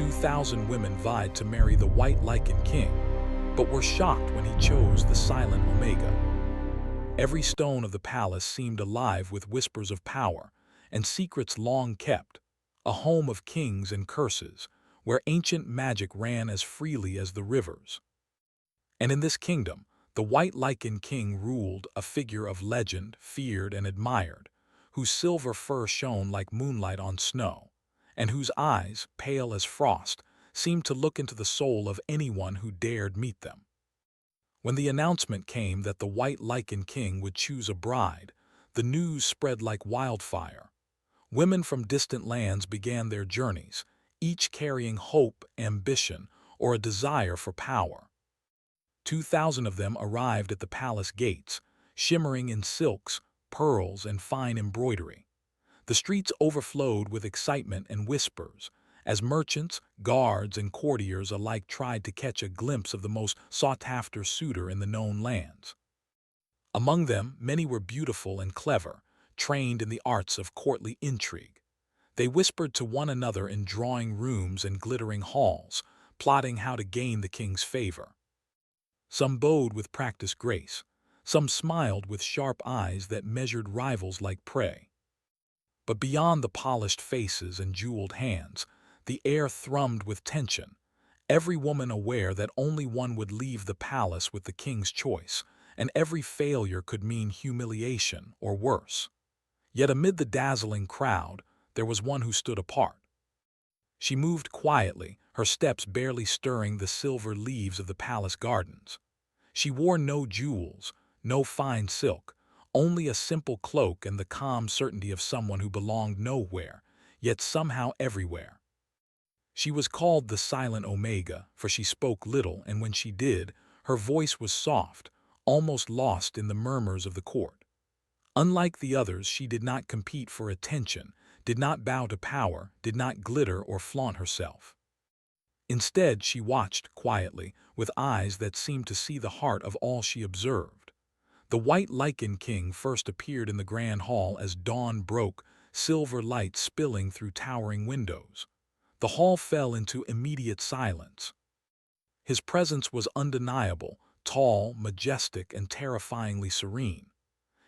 2,000 women vied to marry the white Lycan king, but were shocked when he chose the silent Omega. Every stone of the palace seemed alive with whispers of power and secrets long kept, a home of kings and curses, where ancient magic ran as freely as the rivers. And in this kingdom, the white Lycan king ruled, a figure of legend, feared and admired, whose silver fur shone like moonlight on snow, and whose eyes, pale as frost, seemed to look into the soul of anyone who dared meet them. When the announcement came that the white Lycan king would choose a bride, the news spread like wildfire. Women from distant lands began their journeys, each carrying hope, ambition, or a desire for power. 2,000 of them arrived at the palace gates, shimmering in silks, pearls, and fine embroidery. The streets overflowed with excitement and whispers, as merchants, guards, and courtiers alike tried to catch a glimpse of the most sought-after suitor in the known lands. Among them, many were beautiful and clever, trained in the arts of courtly intrigue. They whispered to one another in drawing rooms and glittering halls, plotting how to gain the king's favor. Some bowed with practiced grace, some smiled with sharp eyes that measured rivals like prey. But beyond the polished faces and jeweled hands, the air thrummed with tension, every woman aware that only one would leave the palace with the king's choice, and every failure could mean humiliation or worse. Yet amid the dazzling crowd, there was one who stood apart. She moved quietly, her steps barely stirring the silver leaves of the palace gardens. She wore no jewels, no fine silk, only a simple cloak and the calm certainty of someone who belonged nowhere, yet somehow everywhere. She was called the silent Omega, for she spoke little, and when she did, her voice was soft, almost lost in the murmurs of the court. Unlike the others, she did not compete for attention, did not bow to power, did not glitter or flaunt herself. Instead, she watched quietly, with eyes that seemed to see the heart of all she observed. The white Lycan king first appeared in the grand hall as dawn broke, silver light spilling through towering windows. The hall fell into immediate silence. His presence was undeniable, tall, majestic, and terrifyingly serene.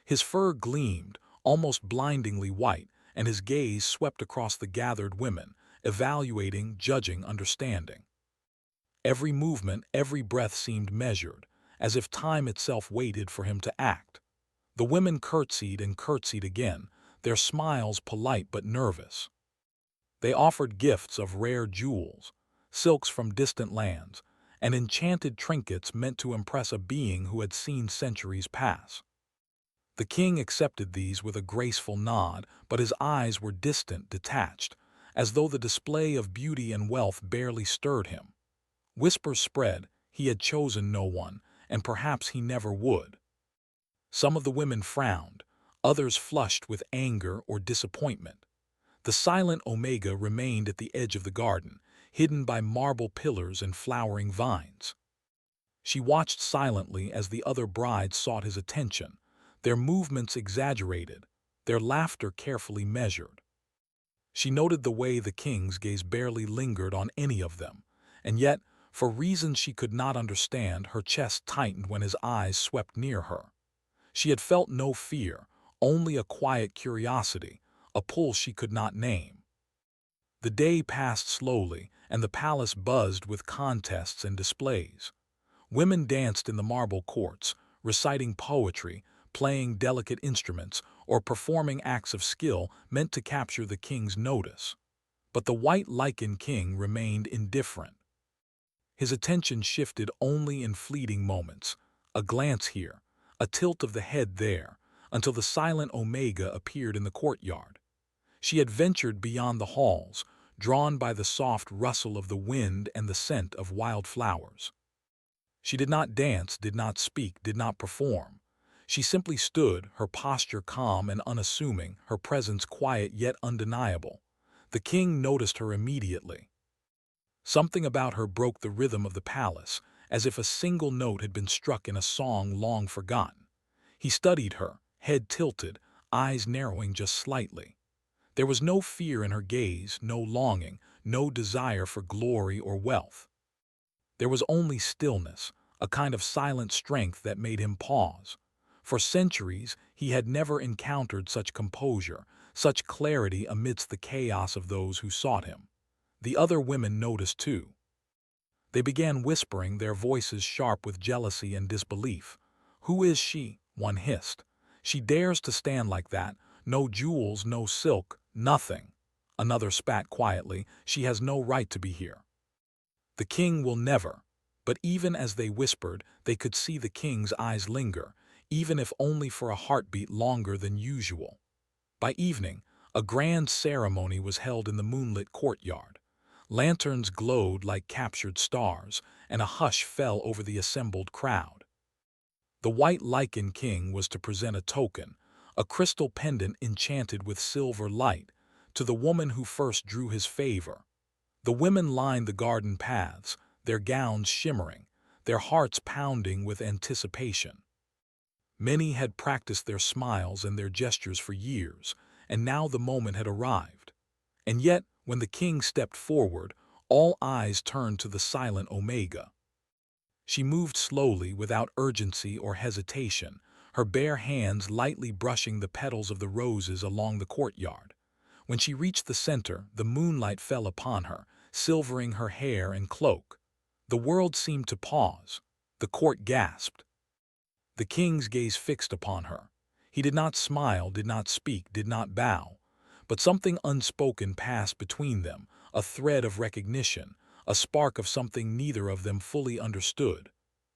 His fur gleamed, almost blindingly white, and his gaze swept across the gathered women, evaluating, judging, understanding. Every movement, every breath seemed measured, as if time itself waited for him to act. The women curtsied and curtsied again, their smiles polite but nervous. They offered gifts of rare jewels, silks from distant lands, and enchanted trinkets meant to impress a being who had seen centuries pass. The king accepted these with a graceful nod, but his eyes were distant, detached, as though the display of beauty and wealth barely stirred him. Whispers spread, he had chosen no one, and perhaps he never would. Some of the women frowned, others flushed with anger or disappointment. The silent Omega remained at the edge of the garden, hidden by marble pillars and flowering vines. She watched silently as the other brides sought his attention, their movements exaggerated, their laughter carefully measured. She noted the way the king's gaze barely lingered on any of them, and yet, for reasons she could not understand, her chest tightened when his eyes swept near her. She had felt no fear, only a quiet curiosity, a pull she could not name. The day passed slowly, and the palace buzzed with contests and displays. Women danced in the marble courts, reciting poetry, playing delicate instruments, or performing acts of skill meant to capture the king's notice. But the white Lycan king remained indifferent. His attention shifted only in fleeting moments, a glance here, a tilt of the head there, until the silent Omega appeared in the courtyard. She had ventured beyond the halls, drawn by the soft rustle of the wind and the scent of wild flowers. She did not dance, did not speak, did not perform. She simply stood, her posture calm and unassuming, her presence quiet yet undeniable. The king noticed her immediately. Something about her broke the rhythm of the palace, as if a single note had been struck in a song long forgotten. He studied her, head tilted, eyes narrowing just slightly. There was no fear in her gaze, no longing, no desire for glory or wealth. There was only stillness, a kind of silent strength that made him pause. For centuries, he had never encountered such composure, such clarity amidst the chaos of those who sought him. The other women noticed too. They began whispering, their voices sharp with jealousy and disbelief. "Who is she?" one hissed. "She dares to stand like that. No jewels, no silk, nothing." Another spat quietly. "She has no right to be here. The king will never." But even as they whispered, they could see the king's eyes linger, even if only for a heartbeat longer than usual. By evening, a grand ceremony was held in the moonlit courtyard. Lanterns glowed like captured stars, and a hush fell over the assembled crowd. The white Lycan king was to present a token, a crystal pendant enchanted with silver light, to the woman who first drew his favor. The women lined the garden paths, their gowns shimmering, their hearts pounding with anticipation. Many had practiced their smiles and their gestures for years, and now the moment had arrived. And yet, when the king stepped forward, all eyes turned to the silent Omega. She moved slowly, without urgency or hesitation, her bare hands lightly brushing the petals of the roses along the courtyard. When she reached the center, the moonlight fell upon her, silvering her hair and cloak. The world seemed to pause. The court gasped. The king's gaze fixed upon her. He did not smile, did not speak, did not bow. But something unspoken passed between them, a thread of recognition, a spark of something neither of them fully understood.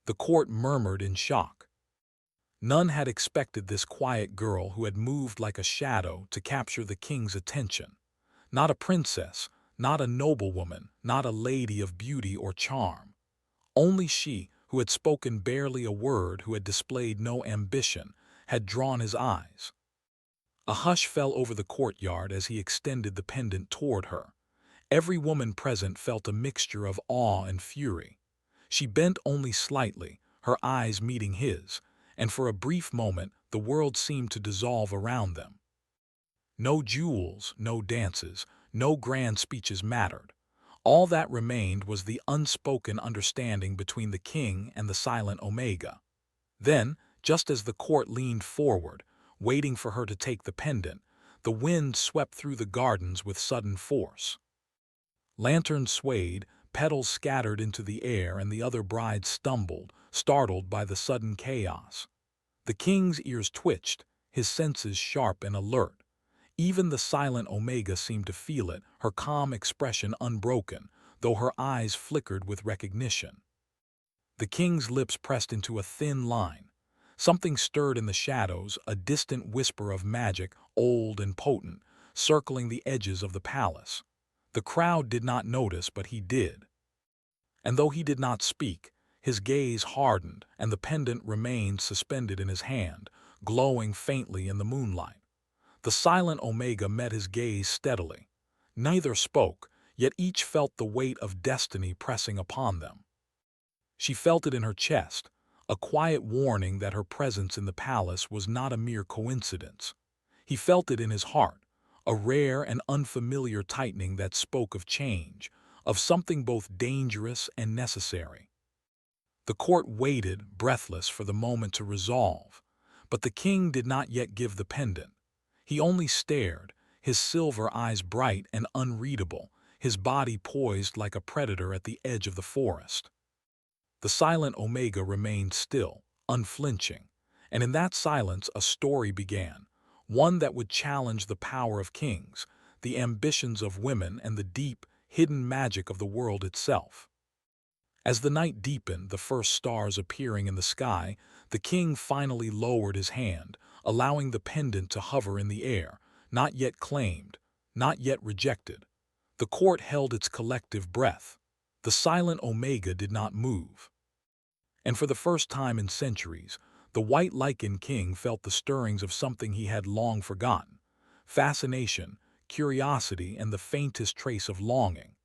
The court murmured in shock. None had expected this quiet girl who had moved like a shadow to capture the king's attention. Not a princess, not a noblewoman, not a lady of beauty or charm. Only she, who had spoken barely a word, who had displayed no ambition, had drawn his eyes. A hush fell over the courtyard as he extended the pendant toward her. Every woman present felt a mixture of awe and fury. She bent only slightly, her eyes meeting his, and for a brief moment the world seemed to dissolve around them. No jewels, no dances, no grand speeches mattered. All that remained was the unspoken understanding between the king and the silent Omega. Then, just as the court leaned forward, waiting for her to take the pendant, the wind swept through the gardens with sudden force. Lanterns swayed, petals scattered into the air, and the other brides stumbled, startled by the sudden chaos. The king's ears twitched, his senses sharp and alert. Even the silent Omega seemed to feel it, her calm expression unbroken, though her eyes flickered with recognition. The king's lips pressed into a thin line. Something stirred in the shadows, a distant whisper of magic, old and potent, circling the edges of the palace. The crowd did not notice, but he did. And though he did not speak, his gaze hardened, and the pendant remained suspended in his hand, glowing faintly in the moonlight. The silent Omega met his gaze steadily. Neither spoke, yet each felt the weight of destiny pressing upon them. She felt it in her chest, a quiet warning that her presence in the palace was not a mere coincidence. He felt it in his heart, a rare and unfamiliar tightening that spoke of change, of something both dangerous and necessary. The court waited, breathless, for the moment to resolve, but the king did not yet give the pendant. He only stared, his silver eyes bright and unreadable, his body poised like a predator at the edge of the forest. The silent Omega remained still, unflinching, and in that silence a story began, one that would challenge the power of kings, the ambitions of women, and the deep, hidden magic of the world itself. As the night deepened, the first stars appearing in the sky, the king finally lowered his hand, allowing the pendant to hover in the air, not yet claimed, not yet rejected. The court held its collective breath. The silent Omega did not move. And for the first time in centuries, the white Lycan king felt the stirrings of something he had long forgotten: fascination, curiosity, and the faintest trace of longing.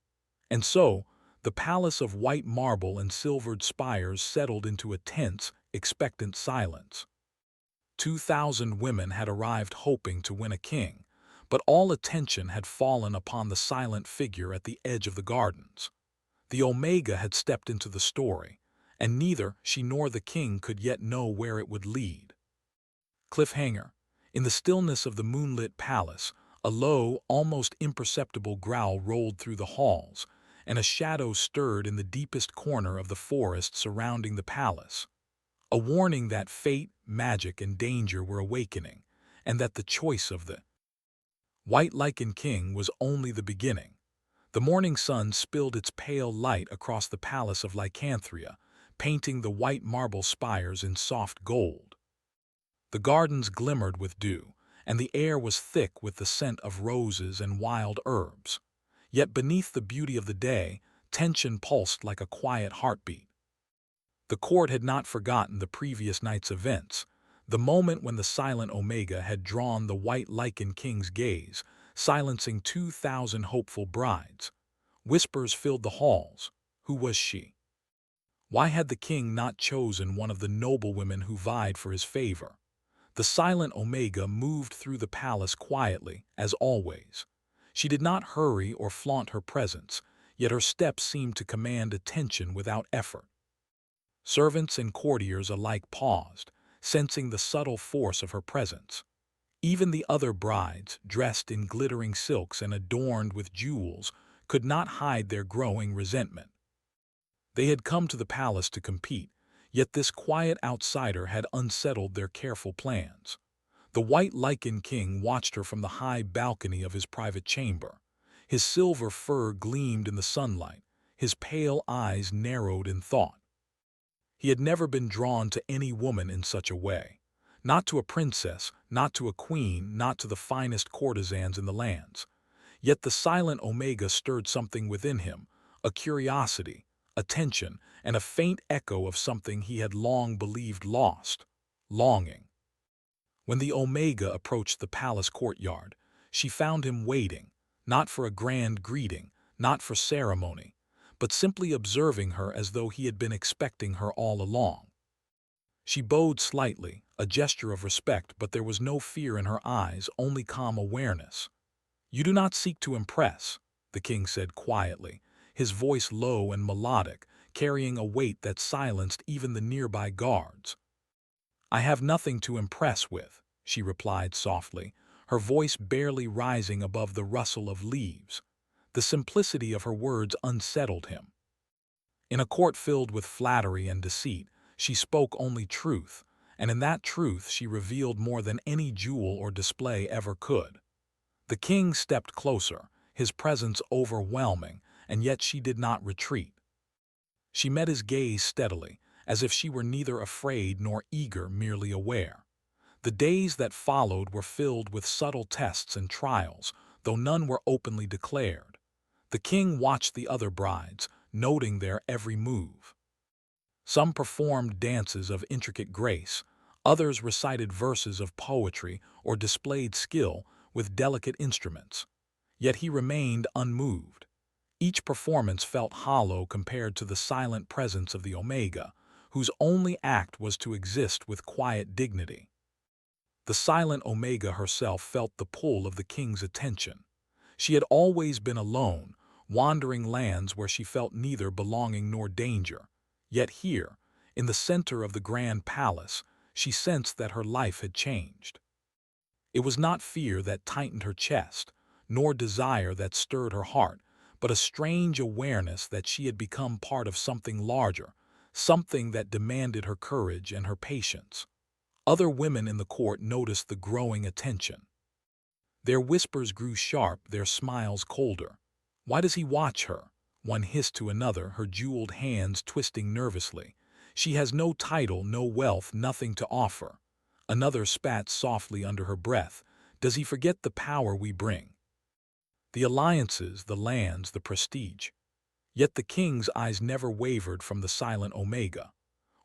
And so, the palace of white marble and silvered spires settled into a tense, expectant silence. 2,000 women had arrived hoping to win a king, but all attention had fallen upon the silent figure at the edge of the gardens. The Omega had stepped into the story, and neither she nor the king could yet know where it would lead. Cliffhanger. In the stillness of the moonlit palace, a low, almost imperceptible growl rolled through the halls, and a shadow stirred in the deepest corner of the forest surrounding the palace. A warning that fate, magic, and danger were awakening, and that the choice of the White Lycan King was only the beginning. The morning sun spilled its pale light across the palace of Lycanthria, painting the white marble spires in soft gold. The gardens glimmered with dew, and the air was thick with the scent of roses and wild herbs. Yet beneath the beauty of the day, tension pulsed like a quiet heartbeat. The court had not forgotten the previous night's events, the moment when the silent Omega had drawn the White Lycan King's gaze, silencing 2,000 hopeful brides. Whispers filled the halls. Who was she? Why had the king not chosen one of the noblewomen who vied for his favor? The silent Omega moved through the palace quietly, as always. She did not hurry or flaunt her presence, yet her steps seemed to command attention without effort. Servants and courtiers alike paused, sensing the subtle force of her presence. Even the other brides, dressed in glittering silks and adorned with jewels, could not hide their growing resentment. They had come to the palace to compete, yet this quiet outsider had unsettled their careful plans. The White Lycan King watched her from the high balcony of his private chamber. His silver fur gleamed in the sunlight, his pale eyes narrowed in thought. He had never been drawn to any woman in such a way. Not to a princess, not to a queen, not to the finest courtesans in the lands. Yet the silent Omega stirred something within him, a curiosity, a tension, and a faint echo of something he had long believed lost: longing. When the Omega approached the palace courtyard, she found him waiting, not for a grand greeting, not for ceremony, but simply observing her as though he had been expecting her all along. She bowed slightly, a gesture of respect, but there was no fear in her eyes, only calm awareness. "You do not seek to impress," the king said quietly, his voice low and melodic, carrying a weight that silenced even the nearby guards. "I have nothing to impress with," she replied softly, her voice barely rising above the rustle of leaves. The simplicity of her words unsettled him. In a court filled with flattery and deceit, she spoke only truth, and in that truth she revealed more than any jewel or display ever could. The king stepped closer, his presence overwhelming, and yet she did not retreat. She met his gaze steadily, as if she were neither afraid nor eager, merely aware. The days that followed were filled with subtle tests and trials, though none were openly declared. The king watched the other brides, noting their every move. Some performed dances of intricate grace, others recited verses of poetry or displayed skill with delicate instruments. Yet he remained unmoved. Each performance felt hollow compared to the silent presence of the Omega, whose only act was to exist with quiet dignity. The silent Omega herself felt the pull of the king's attention. She had always been alone, wandering lands where she felt neither belonging nor danger. Yet here, in the center of the grand palace, she sensed that her life had changed. It was not fear that tightened her chest, nor desire that stirred her heart, but a strange awareness that she had become part of something larger, something that demanded her courage and her patience. Other women in the court noticed the growing attention. Their whispers grew sharp, their smiles colder. "Why does he watch her?" one hissed to another, her jeweled hands twisting nervously. "She has no title, no wealth, nothing to offer." Another spat softly under her breath. "Does he forget the power we bring? The alliances, the lands, the prestige?" Yet the king's eyes never wavered from the silent Omega.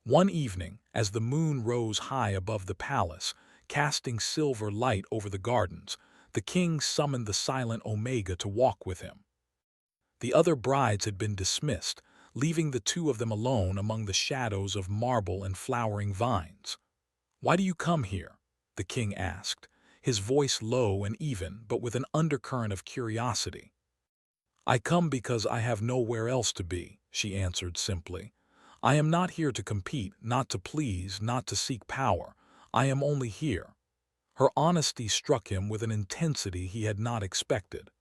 One evening, as the moon rose high above the palace, casting silver light over the gardens, the king summoned the silent Omega to walk with him. The other brides had been dismissed, leaving the two of them alone among the shadows of marble and flowering vines. "Why do you come here?" the king asked, his voice low and even, but with an undercurrent of curiosity. "I come because I have nowhere else to be," she answered simply. "I am not here to compete, not to please, not to seek power. I am only here." Her honesty struck him with an intensity he had not expected.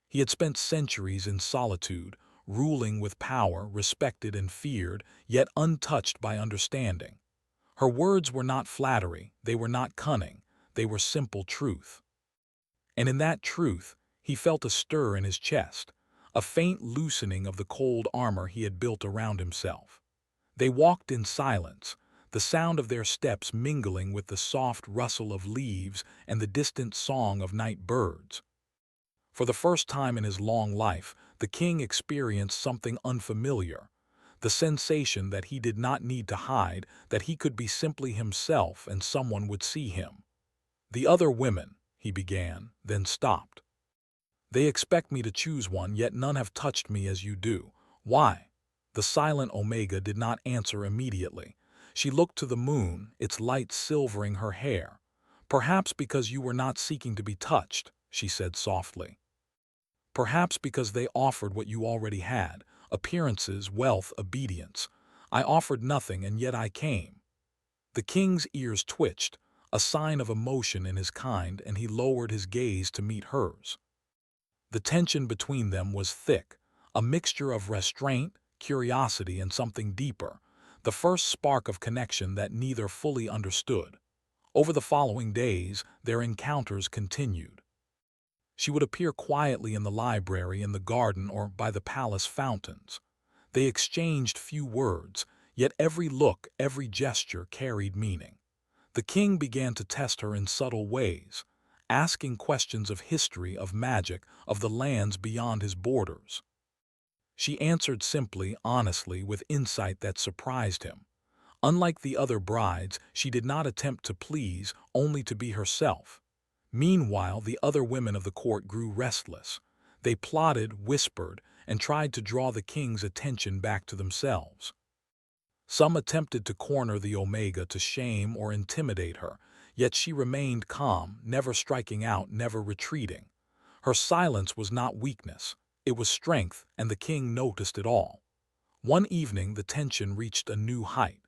He had spent centuries in solitude, ruling with power, respected and feared, yet untouched by understanding. Her words were not flattery, they were not cunning, they were simple truth. And in that truth, he felt a stir in his chest, a faint loosening of the cold armor he had built around himself. They walked in silence, the sound of their steps mingling with the soft rustle of leaves and the distant song of night birds. For the first time in his long life, the king experienced something unfamiliar, the sensation that he did not need to hide, that he could be simply himself and someone would see him. "The other women," he began, then stopped. "They expect me to choose one, yet none have touched me as you do. Why?" The silent Omega did not answer immediately. She looked to the moon, its light silvering her hair. "Perhaps because you were not seeking to be touched," she said softly. "Perhaps because they offered what you already had, appearances, wealth, obedience. I offered nothing, and yet I came." The king's ears twitched, a sign of emotion in his kind, and he lowered his gaze to meet hers. The tension between them was thick, a mixture of restraint, curiosity, and something deeper, the first spark of connection that neither fully understood. Over the following days, their encounters continued. She would appear quietly in the library, in the garden, or by the palace fountains. They exchanged few words, yet every look, every gesture carried meaning. The king began to test her in subtle ways, asking questions of history, of magic, of the lands beyond his borders. She answered simply, honestly, with insight that surprised him. Unlike the other brides, she did not attempt to please, only to be herself. Meanwhile, the other women of the court grew restless. They plotted, whispered, and tried to draw the king's attention back to themselves. Some attempted to corner the Omega, to shame or intimidate her, yet she remained calm, never striking out, never retreating. Her silence was not weakness, it was strength, and the king noticed it all. One evening the tension reached a new height.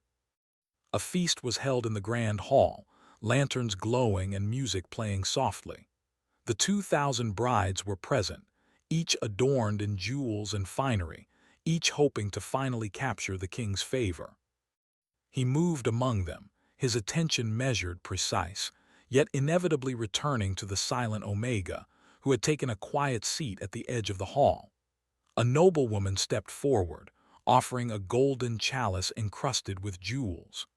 A feast was held in the grand hall, lanterns glowing and music playing softly. The 2,000 brides were present, each adorned in jewels and finery, each hoping to finally capture the king's favor. He moved among them, his attention measured, precise, yet inevitably returning to the silent Omega, who had taken a quiet seat at the edge of the hall. A noblewoman stepped forward, offering a golden chalice encrusted with jewels.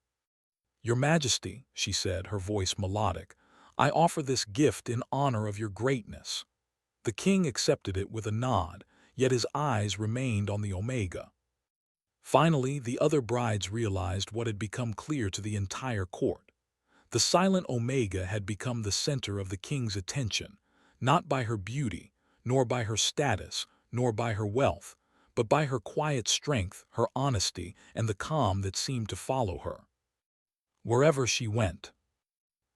"Your Majesty," she said, her voice melodic, "I offer this gift in honor of your greatness." The king accepted it with a nod, yet his eyes remained on the Omega. Finally, the other brides realized what had become clear to the entire court. The silent Omega had become the center of the king's attention, not by her beauty, nor by her status, nor by her wealth, but by her quiet strength, her honesty, and the calm that seemed to follow her wherever she went.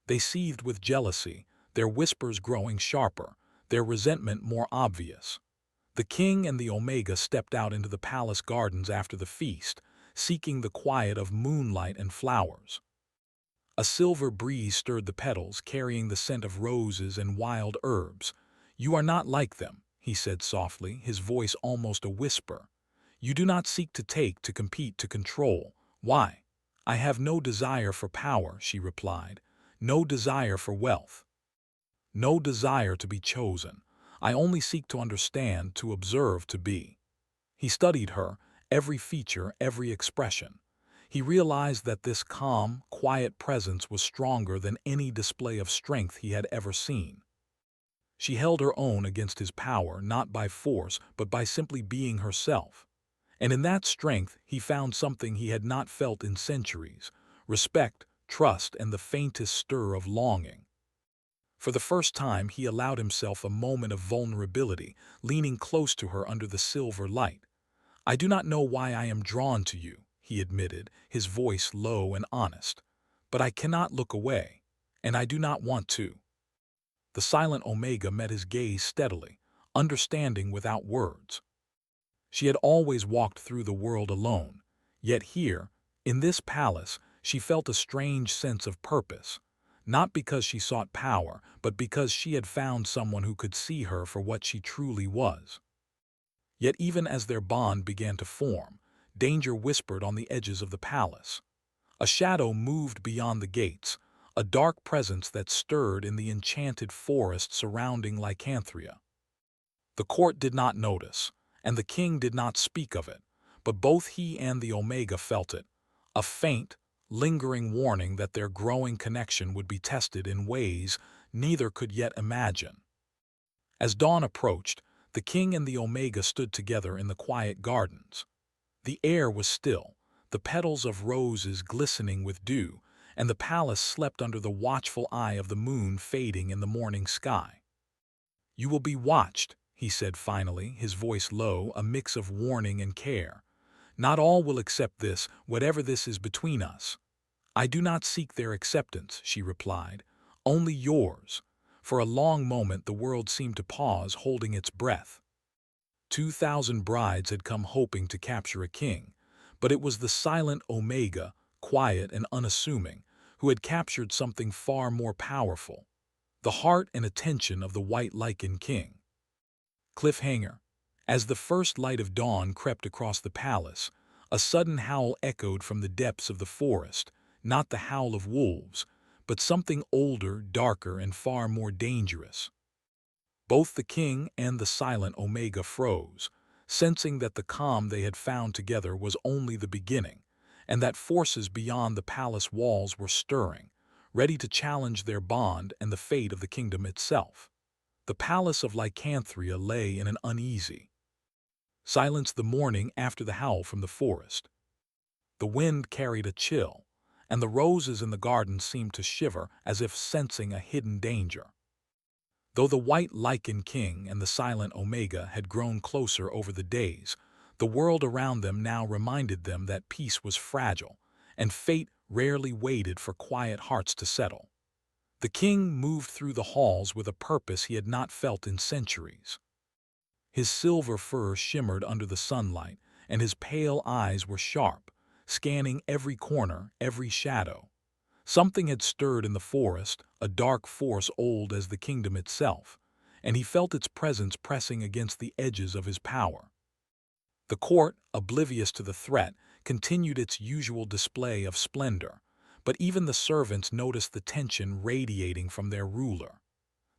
They seethed with jealousy, their whispers growing sharper, their resentment more obvious. The king and the Omega stepped out into the palace gardens after the feast, seeking the quiet of moonlight and flowers. A silver breeze stirred the petals, carrying the scent of roses and wild herbs. "You are not like them," he said softly, his voice almost a whisper. "You do not seek to take, to compete, to control. Why?" "I have no desire for power," she replied, "no desire for wealth, no desire to be chosen. I only seek to understand, to observe, to be." He studied her, every feature, every expression. He realized that this calm, quiet presence was stronger than any display of strength he had ever seen. She held her own against his power, not by force, but by simply being herself. And in that strength he found something he had not felt in centuries: respect, trust, and the faintest stir of longing. For the first time he allowed himself a moment of vulnerability, leaning close to her under the silver light. "I do not know why I am drawn to you," he admitted, his voice low and honest. "But I cannot look away, and I do not want to." The silent Omega met his gaze steadily, understanding without words. She had always walked through the world alone, yet here, in this palace, she felt a strange sense of purpose, not because she sought power, but because she had found someone who could see her for what she truly was. Yet even as their bond began to form, danger whispered on the edges of the palace. A shadow moved beyond the gates, a dark presence that stirred in the enchanted forest surrounding Lycanthria. The court did not notice, and the king did not speak of it, but both he and the Omega felt it, a faint, lingering warning that their growing connection would be tested in ways neither could yet imagine. As dawn approached, the king and the Omega stood together in the quiet gardens. The air was still, the petals of roses glistening with dew, and the palace slept under the watchful eye of the moon fading in the morning sky. "You will be watched," he said finally, his voice low, a mix of warning and care. "Not all will accept this, whatever this is between us." "I do not seek their acceptance," she replied, "only yours." For a long moment the world seemed to pause, holding its breath. 2,000 brides had come hoping to capture a king, but it was the silent Omega, quiet and unassuming, who had captured something far more powerful: the heart and attention of the white Lycan king. Cliffhanger. As the first light of dawn crept across the palace, a sudden howl echoed from the depths of the forest, not the howl of wolves, but something older, darker, and far more dangerous. Both the king and the silent Omega froze, sensing that the calm they had found together was only the beginning, and that forces beyond the palace walls were stirring, ready to challenge their bond and the fate of the kingdom itself. The palace of Lycanthria lay in an uneasy silence the morning after the howl from the forest. The wind carried a chill, and the roses in the garden seemed to shiver as if sensing a hidden danger. Though the white Lycan king and the silent Omega had grown closer over the days, the world around them now reminded them that peace was fragile, and fate rarely waited for quiet hearts to settle. The king moved through the halls with a purpose he had not felt in centuries. His silver fur shimmered under the sunlight, and his pale eyes were sharp, scanning every corner, every shadow. Something had stirred in the forest, a dark force old as the kingdom itself, and he felt its presence pressing against the edges of his power. The court, oblivious to the threat, continued its usual display of splendor, but even the servants noticed the tension radiating from their ruler.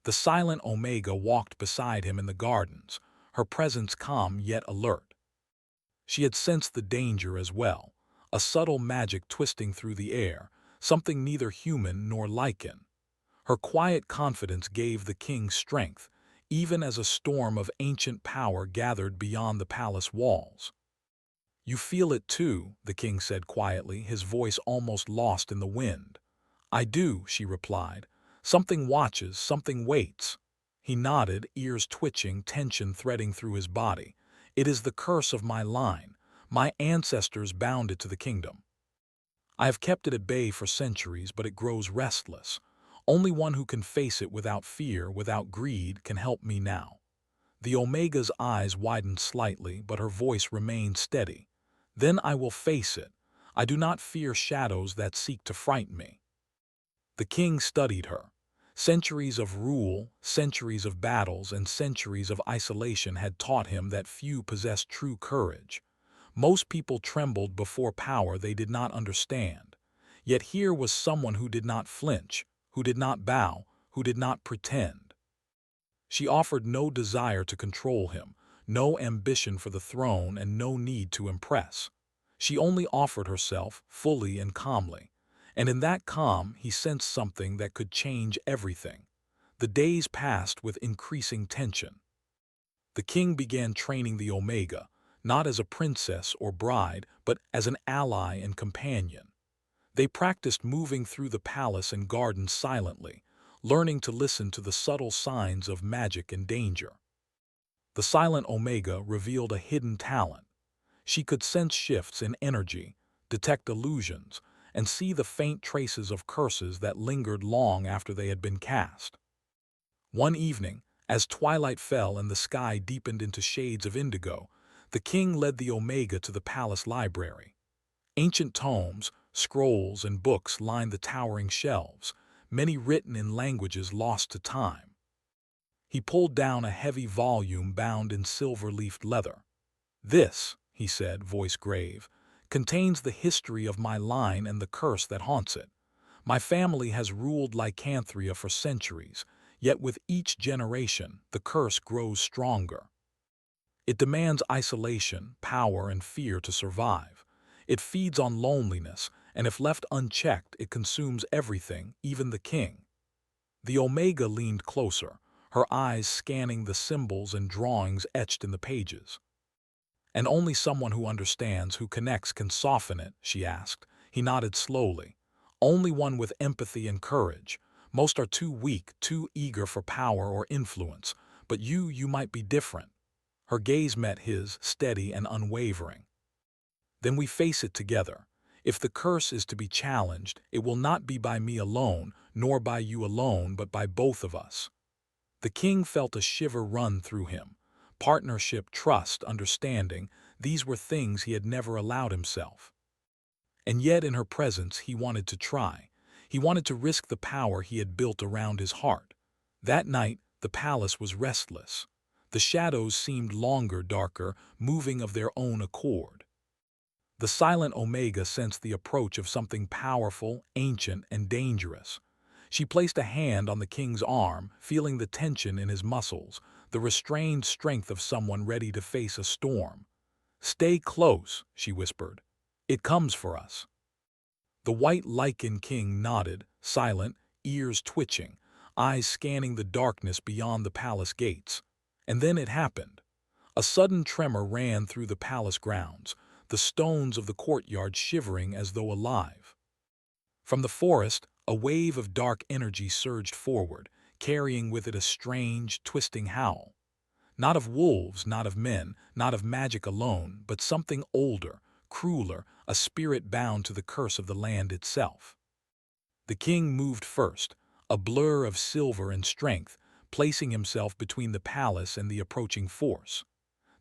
The silent Omega walked beside him in the gardens, her presence calm yet alert. She had sensed the danger as well, a subtle magic twisting through the air, something neither human nor Lycan. Her quiet confidence gave the king strength, even as a storm of ancient power gathered beyond the palace walls. "You feel it too," the king said quietly, his voice almost lost in the wind. "I do," she replied. "Something watches, something waits." He nodded, ears twitching, tension threading through his body. "It is the curse of my line. My ancestors bound it to the kingdom. I have kept it at bay for centuries, but it grows restless. Only one who can face it without fear, without greed, can help me now." The Omega's eyes widened slightly, but her voice remained steady. "Then I will face it. I do not fear shadows that seek to frighten me." The king studied her. Centuries of rule, centuries of battles, and centuries of isolation had taught him that few possessed true courage. Most people trembled before power they did not understand. Yet here was someone who did not flinch, who did not bow, who did not pretend. She offered no desire to control him, no ambition for the throne, and no need to impress. She only offered herself, fully and calmly. And in that calm, he sensed something that could change everything. The days passed with increasing tension. The king began training the Omega, not as a princess or bride, but as an ally and companion. They practiced moving through the palace and gardens silently, learning to listen to the subtle signs of magic and danger. The silent Omega revealed a hidden talent. She could sense shifts in energy, detect illusions, and see the faint traces of curses that lingered long after they had been cast. One evening, as twilight fell and the sky deepened into shades of indigo, the king led the Omega to the palace library. Ancient tomes, scrolls, and books lined the towering shelves, many written in languages lost to time. He pulled down a heavy volume bound in silver-leafed leather. "This," he said, voice grave, "contains the history of my line and the curse that haunts it. My family has ruled Lycanthria for centuries, yet with each generation the curse grows stronger. It demands isolation, power, and fear to survive. It feeds on loneliness, and if left unchecked, it consumes everything, even the king." The Omega leaned closer, her eyes scanning the symbols and drawings etched in the pages. "And only someone who understands, who connects, can soften it?" she asked. He nodded slowly. "Only one with empathy and courage. Most are too weak, too eager for power or influence. But you might be different." Her gaze met his, steady and unwavering. "Then we face it together. If the curse is to be challenged, it will not be by me alone, nor by you alone, but by both of us." The king felt a shiver run through him. Partnership, trust, understanding, these were things he had never allowed himself. And yet in her presence he wanted to try. He wanted to risk the power he had built around his heart. That night, the palace was restless. The shadows seemed longer, darker, moving of their own accord. The silent Omega sensed the approach of something powerful, ancient, and dangerous. She placed a hand on the king's arm, feeling the tension in his muscles, the restrained strength of someone ready to face a storm. "Stay close," she whispered. "It comes for us." The white Lycan king nodded, silent, ears twitching, eyes scanning the darkness beyond the palace gates. And then it happened. A sudden tremor ran through the palace grounds, the stones of the courtyard shivering as though alive. From the forest, a wave of dark energy surged forward, carrying with it a strange, twisting howl. Not of wolves, not of men, not of magic alone, but something older, crueler, a spirit bound to the curse of the land itself. The king moved first, a blur of silver and strength, placing himself between the palace and the approaching force.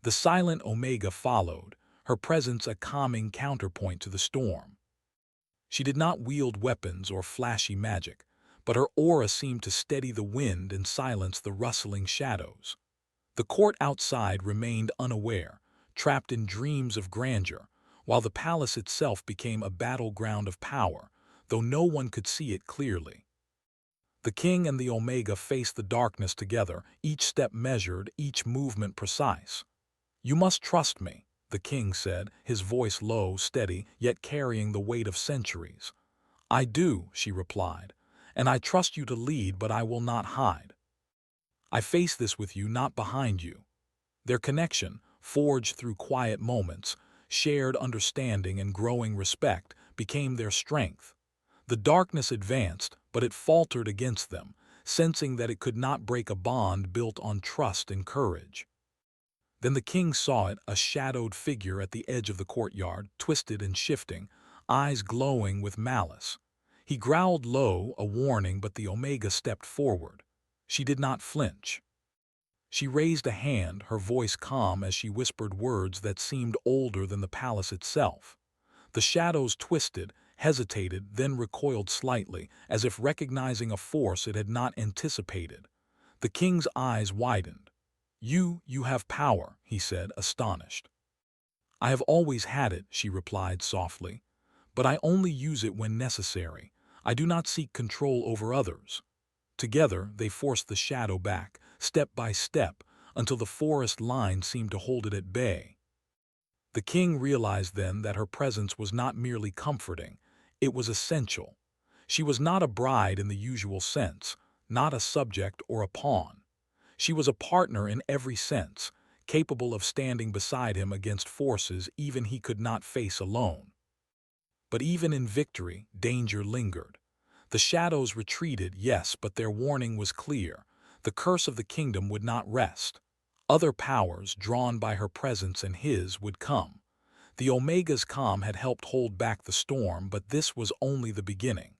The silent Omega followed, her presence a calming counterpoint to the storm. She did not wield weapons or flashy magic, but her aura seemed to steady the wind and silence the rustling shadows. The court outside remained unaware, trapped in dreams of grandeur, while the palace itself became a battleground of power, though no one could see it clearly. The king and the Omega faced the darkness together, each step measured, each movement precise. "You must trust me," the king said, his voice low, steady, yet carrying the weight of centuries. "I do," she replied, "and I trust you to lead, but I will not hide. I face this with you, not behind you." Their connection, forged through quiet moments, shared understanding and growing respect, became their strength. The darkness advanced, but it faltered against them, sensing that it could not break a bond built on trust and courage. Then the king saw it, a shadowed figure at the edge of the courtyard, twisted and shifting, eyes glowing with malice. He growled low, a warning, but the Omega stepped forward. She did not flinch. She raised a hand, her voice calm as she whispered words that seemed older than the palace itself. The shadows twisted, hesitated, then recoiled slightly, as if recognizing a force it had not anticipated. The king's eyes widened. You have power," he said, astonished. "I have always had it," she replied softly, "but I only use it when necessary. I do not seek control over others." Together, they forced the shadow back, step by step, until the forest line seemed to hold it at bay. The king realized then that her presence was not merely comforting, it was essential. She was not a bride in the usual sense, not a subject or a pawn. She was a partner in every sense, capable of standing beside him against forces even he could not face alone. But even in victory, danger lingered. The shadows retreated, yes, but their warning was clear. The curse of the kingdom would not rest. Other powers, drawn by her presence and his, would come. The Omega's calm had helped hold back the storm, but this was only the beginning.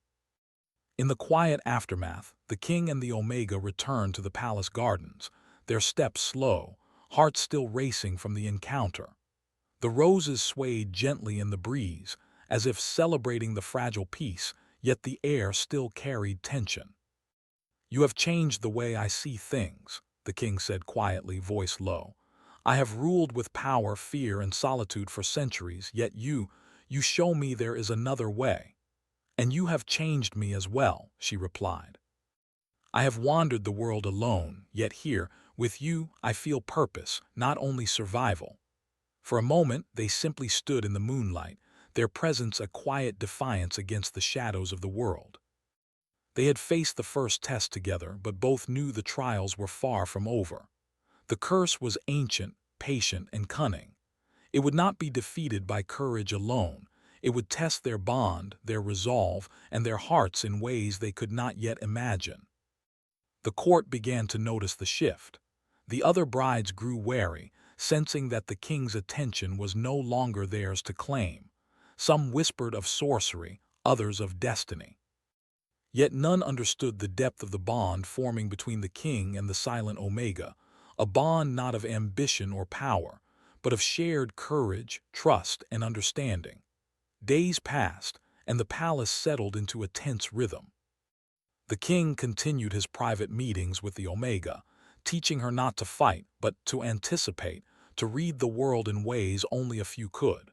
In the quiet aftermath, the king and the Omega returned to the palace gardens, their steps slow, hearts still racing from the encounter. The roses swayed gently in the breeze, as if celebrating the fragile peace, yet the air still carried tension. "You have changed the way I see things," the king said quietly, voice low. "I have ruled with power, fear, and solitude for centuries, yet you show me there is another way. And you have changed me as well," she replied. "I have wandered the world alone, yet here, with you, I feel purpose, not only survival." For a moment, they simply stood in the moonlight, their presence a quiet defiance against the shadows of the world. They had faced the first test together, but both knew the trials were far from over. The curse was ancient, patient, and cunning. It would not be defeated by courage alone. It would test their bond, their resolve, and their hearts in ways they could not yet imagine. The court began to notice the shift. The other brides grew wary, sensing that the king's attention was no longer theirs to claim. Some whispered of sorcery, others of destiny. Yet none understood the depth of the bond forming between the king and the silent Omega, a bond not of ambition or power, but of shared courage, trust, and understanding. Days passed, and the palace settled into a tense rhythm. The king continued his private meetings with the Omega, teaching her not to fight, but to anticipate, to read the world in ways only a few could.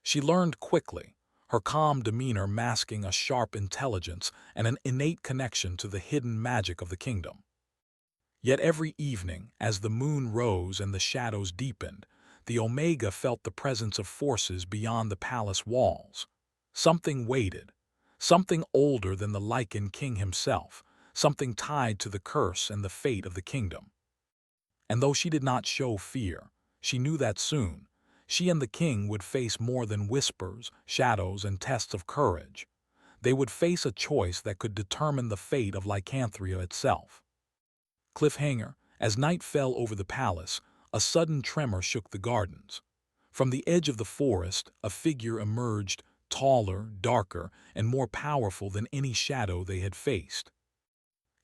She learned quickly, her calm demeanor masking a sharp intelligence and an innate connection to the hidden magic of the kingdom. Yet every evening, as the moon rose and the shadows deepened, the Omega felt the presence of forces beyond the palace walls. Something waited, something older than the Lycan king himself, something tied to the curse and the fate of the kingdom. And though she did not show fear, she knew that soon, she and the king would face more than whispers, shadows, and tests of courage. They would face a choice that could determine the fate of Lycanthria itself. Cliffhanger, as night fell over the palace, a sudden tremor shook the gardens. From the edge of the forest, a figure emerged, taller, darker, and more powerful than any shadow they had faced.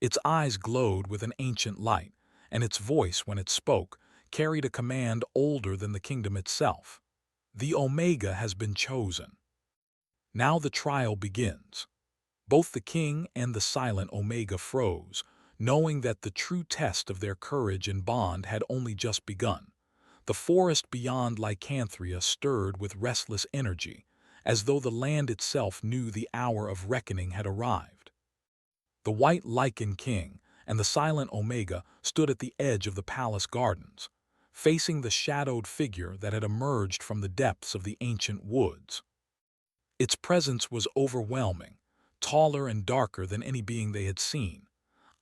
Its eyes glowed with an ancient light, and its voice, when it spoke, carried a command older than the kingdom itself. "The Omega has been chosen. Now the trial begins." Both the king and the silent Omega froze, knowing that the true test of their courage and bond had only just begun. The forest beyond Lycanthria stirred with restless energy, as though the land itself knew the hour of reckoning had arrived. The white Lycan king and the silent Omega stood at the edge of the palace gardens, facing the shadowed figure that had emerged from the depths of the ancient woods. Its presence was overwhelming, taller and darker than any being they had seen,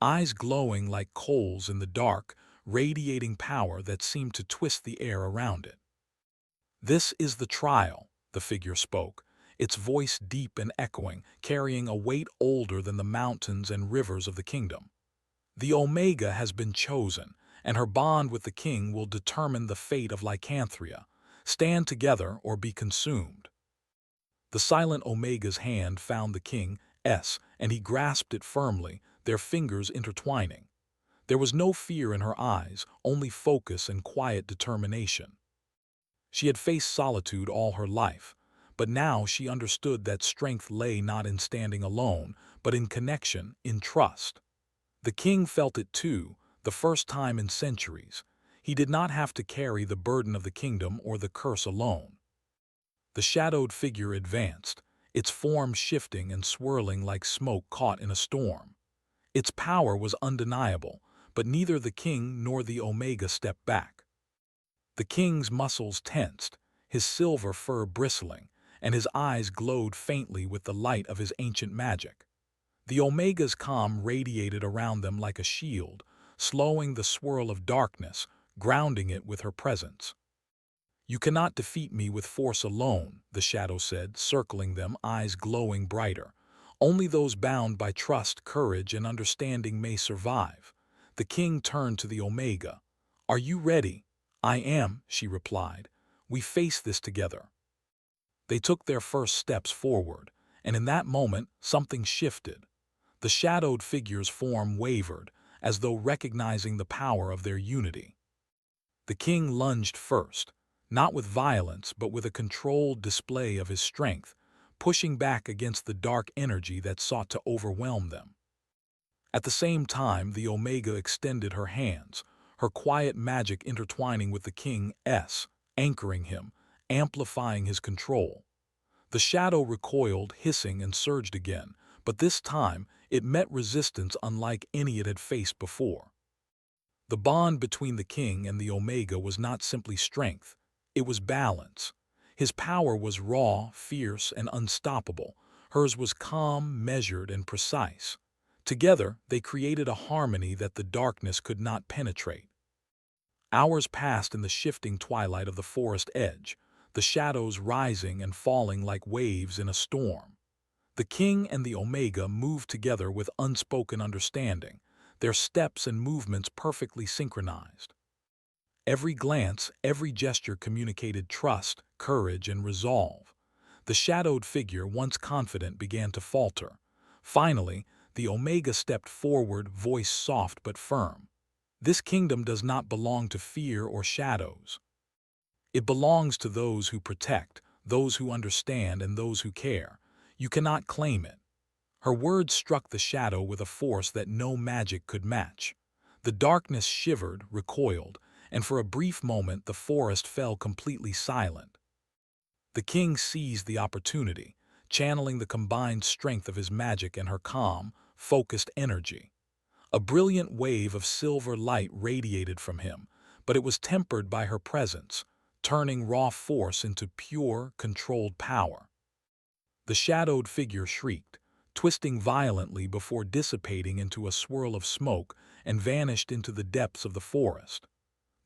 eyes glowing like coals in the dark, radiating power that seemed to twist the air around it. "This is the trial," the figure spoke, its voice deep and echoing, carrying a weight older than the mountains and rivers of the kingdom. "The Omega has been chosen, and her bond with the king will determine the fate of Lycanthria. Stand together or be consumed." The silent Omega's hand found the king's, and he grasped it firmly, their fingers intertwining. There was no fear in her eyes, only focus and quiet determination. She had faced solitude all her life, but now she understood that strength lay not in standing alone, but in connection, in trust. The king felt it too, the first time in centuries. He did not have to carry the burden of the kingdom or the curse alone. The shadowed figure advanced, its form shifting and swirling like smoke caught in a storm. Its power was undeniable, but neither the king nor the Omega stepped back. The king's muscles tensed, his silver fur bristling, and his eyes glowed faintly with the light of his ancient magic. The Omega's calm radiated around them like a shield, slowing the swirl of darkness, grounding it with her presence. "You cannot defeat me with force alone," the shadow said, circling them, eyes glowing brighter. "Only those bound by trust, courage, and understanding may survive." The king turned to the Omega. "Are you ready?" "I am," she replied. "We face this together." They took their first steps forward, and in that moment something shifted. The shadowed figure's form wavered, as though recognizing the power of their unity. The king lunged first, not with violence but with a controlled display of his strength, pushing back against the dark energy that sought to overwhelm them. At the same time, the Omega extended her hands, her quiet magic intertwining with the king's, anchoring him, amplifying his control. The shadow recoiled, hissing, and surged again, but this time it met resistance unlike any it had faced before. The bond between the king and the Omega was not simply strength, it was balance. His power was raw, fierce, and unstoppable. Hers was calm, measured, and precise. Together, they created a harmony that the darkness could not penetrate. Hours passed in the shifting twilight of the forest edge, the shadows rising and falling like waves in a storm. The king and the Omega moved together with unspoken understanding, their steps and movements perfectly synchronized. Every glance, every gesture communicated trust, courage, and resolve. The shadowed figure, once confident, began to falter. Finally, the Omega stepped forward, voice soft but firm. This kingdom does not belong to fear or shadows. It belongs to those who protect, those who understand, and those who care. You cannot claim it. Her words struck the shadow with a force that no magic could match. The darkness shivered, recoiled, and for a brief moment the forest fell completely silent. The king seized the opportunity, channeling the combined strength of his magic and her calm, focused energy. A brilliant wave of silver light radiated from him, but it was tempered by her presence, turning raw force into pure, controlled power. The shadowed figure shrieked, twisting violently before dissipating into a swirl of smoke and vanished into the depths of the forest.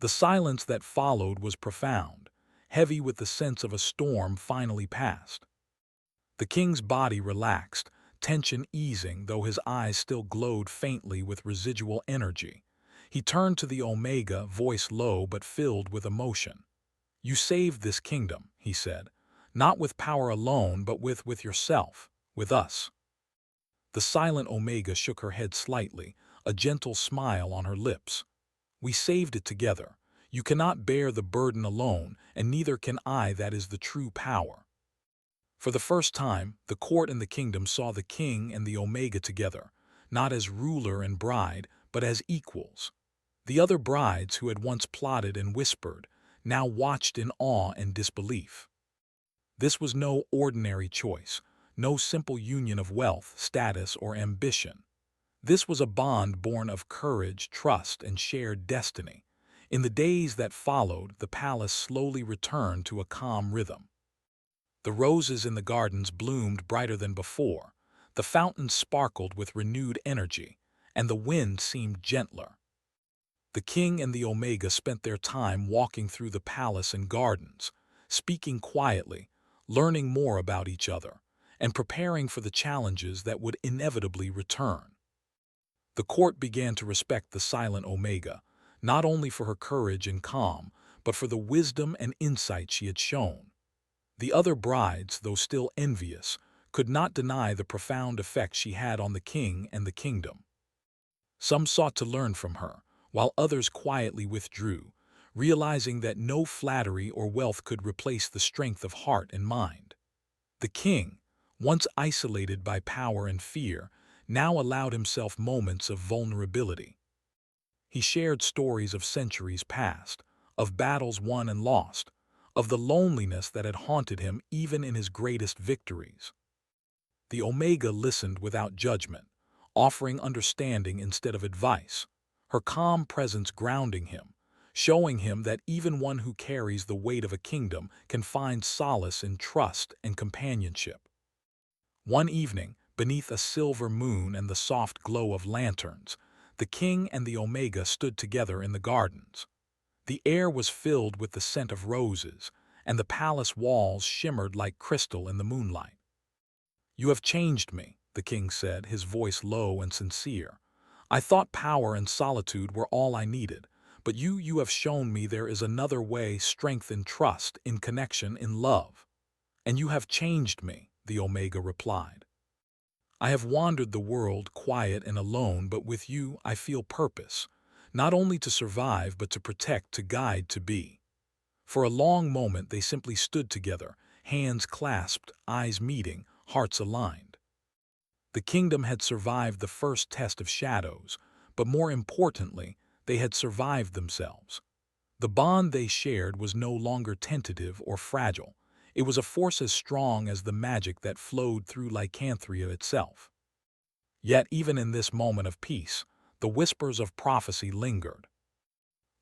The silence that followed was profound, heavy with the sense of a storm finally past. The king's body relaxed, tension easing, though his eyes still glowed faintly with residual energy. He turned to the Omega, voice low but filled with emotion. "You saved this kingdom," he said, "not with power alone, but with yourself, with us." The silent Omega shook her head slightly, a gentle smile on her lips. "We saved it together. You cannot bear the burden alone, and neither can I. That is the true power." For the first time, the court and the kingdom saw the king and the Omega together, not as ruler and bride, but as equals. The other brides who had once plotted and whispered, now watched in awe and disbelief. This was no ordinary choice, no simple union of wealth, status, or ambition. This was a bond born of courage, trust, and shared destiny. In the days that followed, the palace slowly returned to a calm rhythm. The roses in the gardens bloomed brighter than before, the fountains sparkled with renewed energy, and the wind seemed gentler. The king and the Omega spent their time walking through the palace and gardens, speaking quietly, learning more about each other, and preparing for the challenges that would inevitably return. The court began to respect the silent Omega, not only for her courage and calm, but for the wisdom and insight she had shown. The other brides, though still envious, could not deny the profound effect she had on the king and the kingdom. Some sought to learn from her, while others quietly withdrew, realizing that no flattery or wealth could replace the strength of heart and mind. The king, once isolated by power and fear, now allowed himself moments of vulnerability. He shared stories of centuries past, of battles won and lost, of the loneliness that had haunted him even in his greatest victories. The Omega listened without judgment, offering understanding instead of advice, her calm presence grounding him, showing him that even one who carries the weight of a kingdom can find solace in trust and companionship. One evening, beneath a silver moon and the soft glow of lanterns, the king and the Omega stood together in the gardens. The air was filled with the scent of roses, and the palace walls shimmered like crystal in the moonlight. "You have changed me," the king said, his voice low and sincere. "I thought power and solitude were all I needed, but you have shown me there is another way, strength in trust, in connection, in love." "And you have changed me," the Omega replied. I have wandered the world quiet and alone, but with you I feel purpose, not only to survive but to protect, to guide, to be." For a long moment they simply stood together, hands clasped, eyes meeting, hearts aligned. The kingdom had survived the first test of shadows, but more importantly, they had survived themselves. The bond they shared was no longer tentative or fragile. It was a force as strong as the magic that flowed through lycanthropy itself. Yet even in this moment of peace, the whispers of prophecy lingered.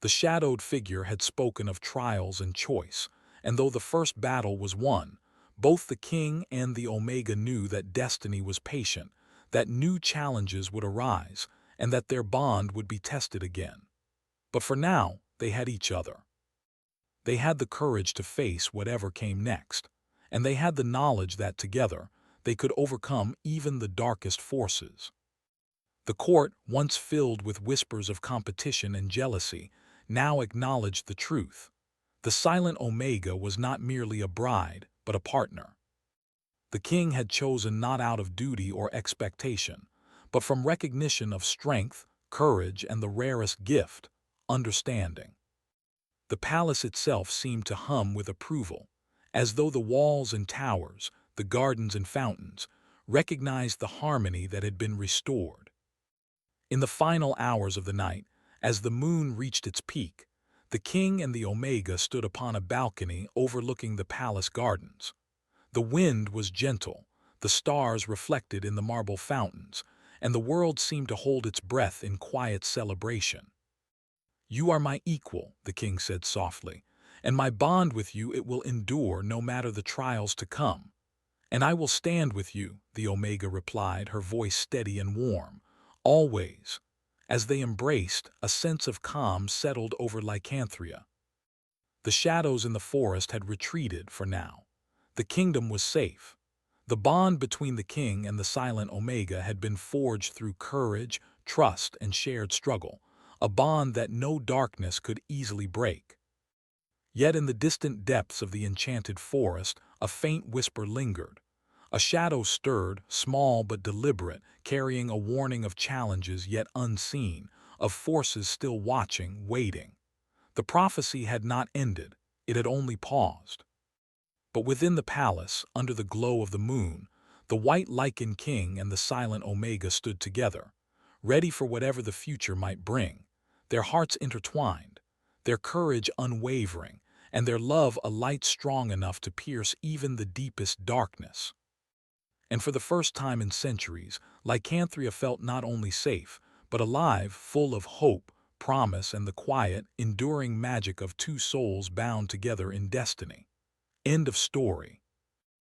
The shadowed figure had spoken of trials and choice, and though the first battle was won, both the king and the Omega knew that destiny was patient, that new challenges would arise, and that their bond would be tested again. But for now, they had each other. They had the courage to face whatever came next, and they had the knowledge that together they could overcome even the darkest forces. The court, once filled with whispers of competition and jealousy, now acknowledged the truth. The silent Omega was not merely a bride, but a partner. The king had chosen not out of duty or expectation, but from recognition of strength, courage, and the rarest gift, understanding. The palace itself seemed to hum with approval, as though the walls and towers, the gardens and fountains, recognized the harmony that had been restored. In the final hours of the night, as the moon reached its peak, the king and the Omega stood upon a balcony overlooking the palace gardens. The wind was gentle, the stars reflected in the marble fountains, and the world seemed to hold its breath in quiet celebration. "You are my equal," the king said softly, "and my bond with you it will endure no matter the trials to come." "And I will stand with you," the Omega replied, her voice steady and warm, "always." As they embraced, a sense of calm settled over lycanthropy. The shadows in the forest had retreated for now. The kingdom was safe. The bond between the king and the silent Omega had been forged through courage, trust, and shared struggle, a bond that no darkness could easily break. Yet in the distant depths of the enchanted forest, a faint whisper lingered. A shadow stirred, small but deliberate, carrying a warning of challenges yet unseen, of forces still watching, waiting. The prophecy had not ended, it had only paused. But within the palace, under the glow of the moon, the white Lycan king and the silent Omega stood together, ready for whatever the future might bring, their hearts intertwined, their courage unwavering, and their love a light strong enough to pierce even the deepest darkness. And for the first time in centuries, lycanthropy felt not only safe, but alive, full of hope, promise, and the quiet, enduring magic of two souls bound together in destiny. End of story.